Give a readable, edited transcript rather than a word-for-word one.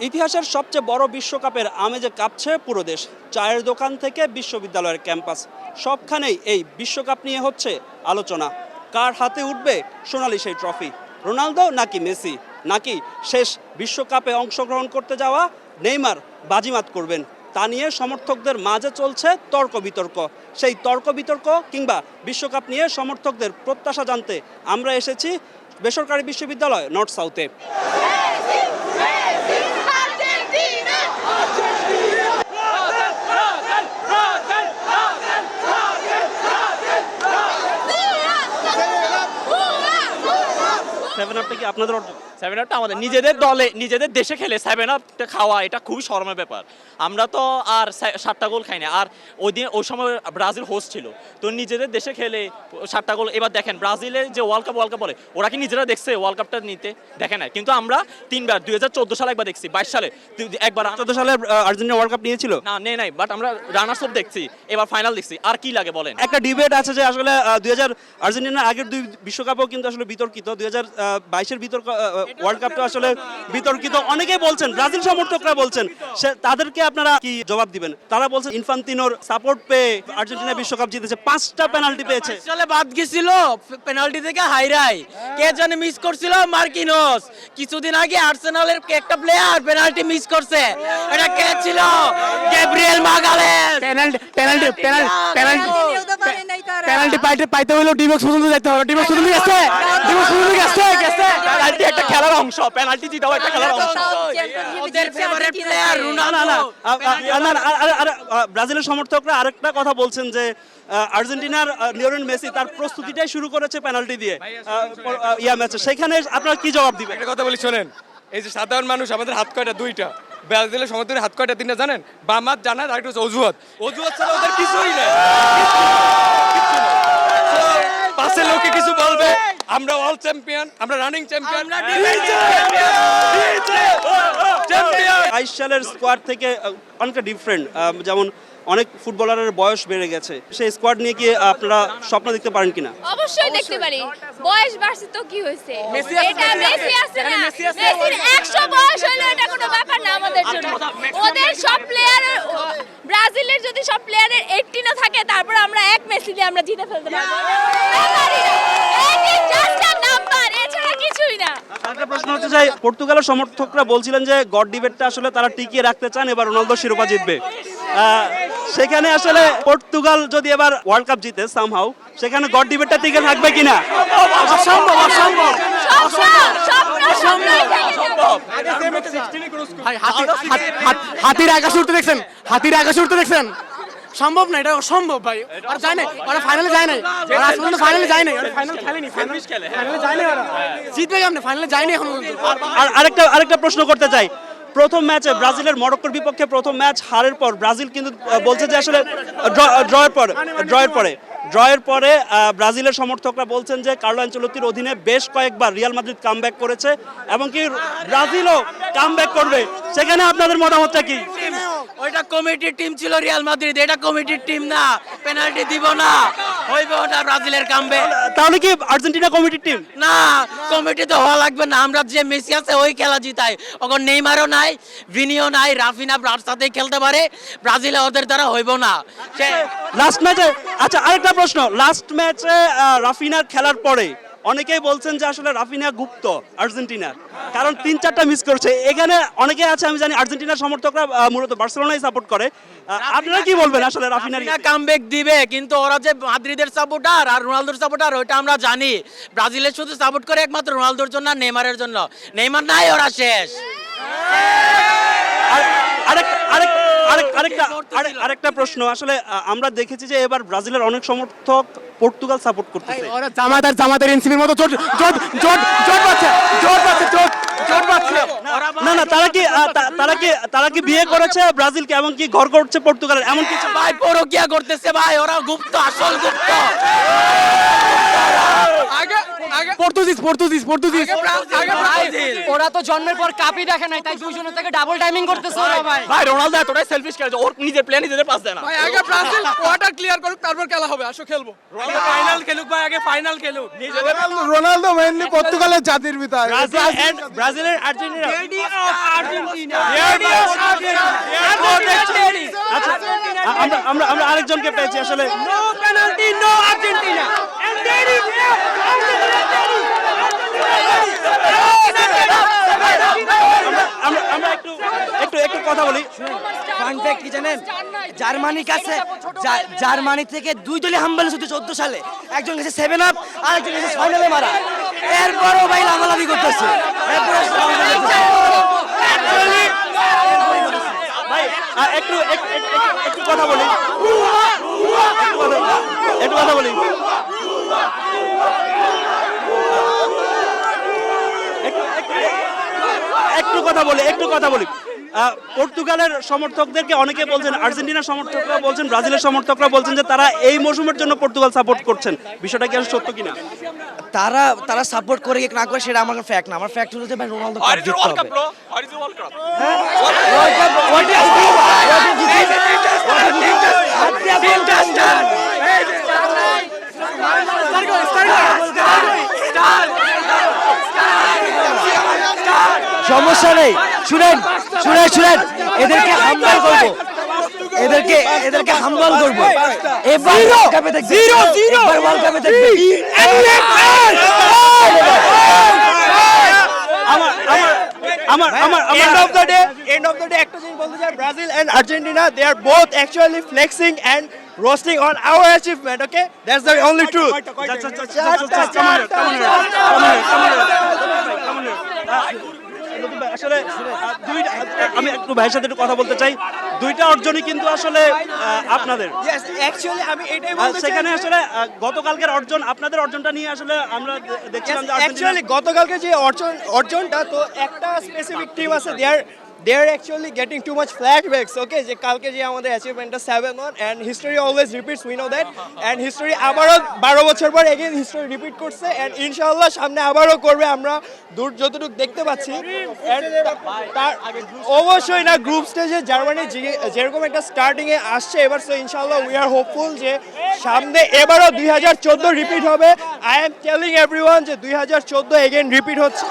ইতিহাসের সবচেয়ে বড় বিশ্বকাপের আমেজে কাঁপছে পুরো দেশ। চায়ের দোকান থেকে বিশ্ববিদ্যালয়ের ক্যাম্পাস, সবখানেই এই বিশ্বকাপ নিয়ে হচ্ছে আলোচনা। কার হাতে উঠবে সোনালি সেই ট্রফি? রোনালদো নাকি মেসি, নাকি শেষ বিশ্বকাপে অংশগ্রহণ করতে যাওয়া নেইমার বাজিমাত করবেন? তা নিয়ে সমর্থকদের মাঝে চলছে তর্ক বিতর্ক। সেই তর্ক বিতর্ক কিংবা বিশ্বকাপ নিয়ে সমর্থকদের প্রত্যাশা জানতে আমরা এসেছি বেসরকারি বিশ্ববিদ্যালয় নর্থ সাউথে। সেভেন আপটা কি আপনাদের অর্জন? সেভেন আপটা আমাদের নিজেদের দলে নিজেদের দেশে খেলে সেভেন আপটা খাওয়া এটা খুবই শরমের ব্যাপার। আমরা তো আর 7টা গোল খাই না। আর ওই সময় ব্রাজিল হোস্ট ছিল, তো নিজেদের দেশে খেলে 7টা গোল। এবার দেখেন ব্রাজিলের যে ওয়ার্ল্ড কাপ বলে, ওরা কি নিজেরা দেখছে ওয়ার্ল্ড কাপটা নিতে? দেখে না। কিন্তু আমরা 3বার 2014 সালে একবার দেখছি, 22 সালে একবার, 14 সালে আর্জেন্টিনা ওয়ার্ল্ড কাপ নিয়েছিল না নেই নাই, বাট আমরা রানার্স আপ দেখছি, এবার ফাইনাল দেখছি। আর কি লাগে বলেন? একটা ডিবেট আছে যে আসলে 2000 আর্জেন্টিনার আগের দুই বিশ্বকাপও কিন্তু আসলে বিতর্কিত, 2022-এর বিতর্ক ওয়ার্ল্ড কাপটা আসলে বিতর্কিত। অনেকেই বলছেন, ব্রাজিল সমর্থকরা বলছেন, তাদেরকে আপনারা কি জবাব দিবেন? তারা বলছেন ইনফান্তিনোর সাপোর্ট পেয়ে আর্জেন্টিনা বিশ্বকাপ জিতেছে, 5টা পেনাল্টি পেয়েছে। আসলে বাদ গেছিল পেনাল্টি থেকে হাইরাই, কে জানে মিস করছিল, মার্কিনোস। কিছুদিন আগে আর্সেনালের একটা প্লেয়ার পেনাল্টি মিস করছে, এটা কে ছিল? গ্যাব্রিয়েল মাগালেস। পেনাল্টি পাইতে হলো ডিবক্স পর্যন্ত যেতে হবে। ডিবক্স পর্যন্ত গেছে, পেনাল্টি একটা খেলার অংশ, পেনাল্টি জিতাও একটা খেলার অংশ। ওদের ফেভারিট প্লেয়ার রোনালদো। ব্রাজিলের সমর্থকরা আরেকটা কথা বলছেন যে আর্জেন্টিনার লিওনেল মেসি তার প্রস্তুতিটাই শুরু করেছে পেনাল্টি দিয়ে ম্যাচে। সেখানে আপনারা কি জবাব দিবেন? একটা কথা বলি শোনেন, এই যে সাধারণ মানুষ আমাদের হাত কয়টা? 2টা। ব্রাজিলের সমর্থনের হাত কয়টা? 3টা। জানেন? বাম হাত, ডান হাত, আরেকটা হচ্ছে অজুহাত ছাড়া ওদের কিছুই নেই। পাশের লোকে কিছু বলবে, আমরা ওয়ার্ল্ড চ্যাম্পিয়ন, আমরা রানিং চ্যাম্পিয়ন। 22 সালের স্কোয়াড থেকে অনেকটা ডিফারেন্ট, যেমন অনেক ফুটবলারের বয়স বেড়ে গেছে। সেই স্কোয়াড নিয়ে কি আপনারা স্বপ্ন দেখতে পারেন কিনা? অবশ্যই দেখতে পারি। বয়স বাড়ছে তো কি হয়েছে, এটা মেসি আছে না, মেসির 100 বয়স হলো এটা কোনো ব্যাপার না আমাদের জন্য। ওদের সব প্লেয়ার, ব্রাজিলের যদি সব প্লেয়ারের 80 না থাকে, তারপর আমরা এক মেসি দিয়ে আমরা জিতে ফেলতে পারবো। নাম্বার, এছাড়া কিছুই না। একটা প্রশ্ন হচ্ছে যে পর্তুগালের সমর্থকরা বলছিলেন যে গড ডিবেটটা আসলে তারা টিকিয়ে রাখতে চান, এবার রোনালদো শিরোপা জিতবে। সেখানে আসলে পর্তুগাল যদি এবার ওয়ার্ল্ড কাপ জিতে সামহাউ, সেখানে গড ডিবেটটা টিকে থাকবে কিনা? হাতির আকাশে উঠতে দেখছেন? হাতির আকাশে উঠতে দেখছেন? সম্ভব না, এটা অসম্ভব ভাই। ওরা যায় না, ওরা ফাইনালে যায় নাই, ওরা আজ পর্যন্ত ফাইনালে যায় নাই, ওরা ফাইনাল খেলেনি, ফাইনালে যায় নাই, ওরা জিতবে কেমনে? ফাইনালে যায়নি এখন। আর আরেকটা প্রশ্ন করতে চাই, প্রথম ম্যাচে ব্রাজিলের মরক্কোর বিপক্ষে প্রথম ম্যাচ হারের পর ব্রাজিল কিন্তু বলছে যে আসলে ড্রয়ের পরে ব্রাজিলের সমর্থকরা বলছেন যে কার্লো আনচেলত্তির অধীনে বেশ কয়েকবার রিয়াল মাদ্রিদ কামব্যাক করেছে এবং কি ব্রাজিলও কামব্যাক করবে। সেখানে আপনাদের মতামতটা কি? ওইটা কমিটির টিম ছিল রিয়াল মাদ্রিদ, এটা কমিটির টিম না, পেনাল্টি দিব না, হইবে ওটা ব্রাজিলের কামব্যাক। তাহলে কি আর্জেন্টিনা কমিটির টিম? না, কমিটি তো হওয়া লাগবে না। আমরা যে মেসি আছে ওই খেলা জিতাই। ওখন নেইমারও নাই, ভিনিও নাই, রাফিনা সাথে খেলতে পারে। ব্রাজিলে ওদের দ্বারা হইব না। লাস্ট ম্যাচে, আচ্ছা আরেকটা প্রশ্ন, লাস্ট ম্যাচে রাফিনার খেলার পরে অনেকেই বলছেন যে আসলে রাফিনা গুপ্ত আর্জেন্টিনার, কারণ 3-4টা মিস করছে। এখানে অনেকে আছে, আমি জানি আর্জেন্টিনার সমর্থকরা মূলত বার্সেলোনাই সাপোর্ট করে। আপনারা কি বলবেন আসলে রাফিনার কামব্যাক দিবে? কিন্তু ওরা যে মাদ্রিদের সাপোর্টার আর রোনালদোর সাপোর্টার ওইটা আমরা জানি। ব্রাজিলের শুধু সাপোর্ট করে একমাত্র রোনালদোর জন্য আর নেইমারের জন্য। নেইমার নাই, ওরা শেষ। আরেকটা প্রশ্ন, আসলে আমরা দেখেছি যে এবার ব্রাজিলের অনেক সমর্থক পর্তুগাল সাপোর্ট করতেছে। ওরা জামাতের এনসিপির মতো জোট পাচ্ছে। না, তারা কি বিয়ে করেছে ব্রাজিলকে, এমন কি ঘর করছে পর্তুগালের, এমন কিছু? ভাই পরকিয়া করতেছে ভাই, ওরা গুপ্ত, আসল গুপ্ত। পর্তুগিজ ওরা তো জন্মের পর কাপই দেখে নাই, তাই দুইজনের থেকে ডাবল টাইমিং করতেছে ওরা ভাই। ভাই রোনালদো এতটাই সেলফিশ খেলে ওর নিজের প্লেয়ার নিজেদের পাস দেয় না। ভাই আগে ব্রাজিল কোয়ার্টার ক্লিয়ার করুক, তারপর খেলা হবে। আসো খেলবো, ফাইনাল খেলুক ভাই, আগে ফাইনাল খেলুক। রোনালদো মেইনলি পর্তুগালের জাতির পিতা। ব্রাজিলের আর্জেন্টিনা আচ্ছা, আমরা আরেকজনকে পেয়েছি আসলে। আমরা একটু কথা বলি। ফান ফ্যাক্ট কি জানেন, জার্মানির কাছে জার্মানি থেকে দুই দলই হাম্বল হচ্ছে 14 সালে, একজন গেছে 7 আপ আর একজন গেছে ফাইনালে মারা, এরপরও ভাই লাভালাভি করতেছে। ভাই একটু কথা বলি, একটু কথা বলি। একটু কথা বলি। পর্তুগালের সমর্থকদেরকে অনেকে বলছেন, আর্জেন্টিনার সমর্থকরা বলছেন, ব্রাজিলের সমর্থকরা বলছেন যে তারা এই মৌসুমের জন্য পর্তুগাল সাপোর্ট করছেন। বিষয়টা কি আসলে সত্য কিনা? তারা সাপোর্ট করে কি না করে সেটা আমার ফ্যাক্ট না, আমার ফ্যাক্ট হলো যে ভাই রোনালদো কাপ জিততে হবে। সমস্যা নেই, শুনেন, এদেরকে হাম্বল করবো, এদেরকে হাম্বল করবো। এবার ওয়ার্ল্ড কাপে দেখবে, এবার ওয়ার্ল্ড কাপে দেখবে। End of the day একটা জিনিস বলতে চাই, Brazil and Argentina, they are both actually flexing and roasting on our achievement, okay? That's the only truth. আসলে আমি একটু ভাইয়ের সাথে একটু কথা বলতে চাই। দুইটা অর্জনই কিন্তু আসলে আপনাদের। Yes, actually আমি এটাই বলতে চাই। সেখানে আসলে গতকালকের অর্জন, আপনাদের অর্জনটা নিয়ে আসলে আমরা দেখছিলাম যে Actually গতকালকে যে অর্জনটা, তো একটা স্পেসিফিক টিম আছে, they are actually getting too much flashbacks, okay? যে কালকে যে আমাদের অ্যাচিভমেন্টটা 7-1 and history always repeats, we know that, and history আবারও 12 বছর পর again history repeat করছে, and ইনশাআল্লাহ সামনে আবারও করবে, আমরা দূর যতটুকু দেখতে পাচ্ছি। And তার অবশ্যই না, গ্রুপ স্টেজে জার্মানি যেরকম একটা স্টার্টিং এ আসছে এবার, সো ইনশাআল্লাহ উই আর হোপফুল যে সামনে এবারও 2014 রিপিট হবে। আই এম টেলিং এভরিওয়ান যে 2014 এগেইন রিপিট হচ্ছে।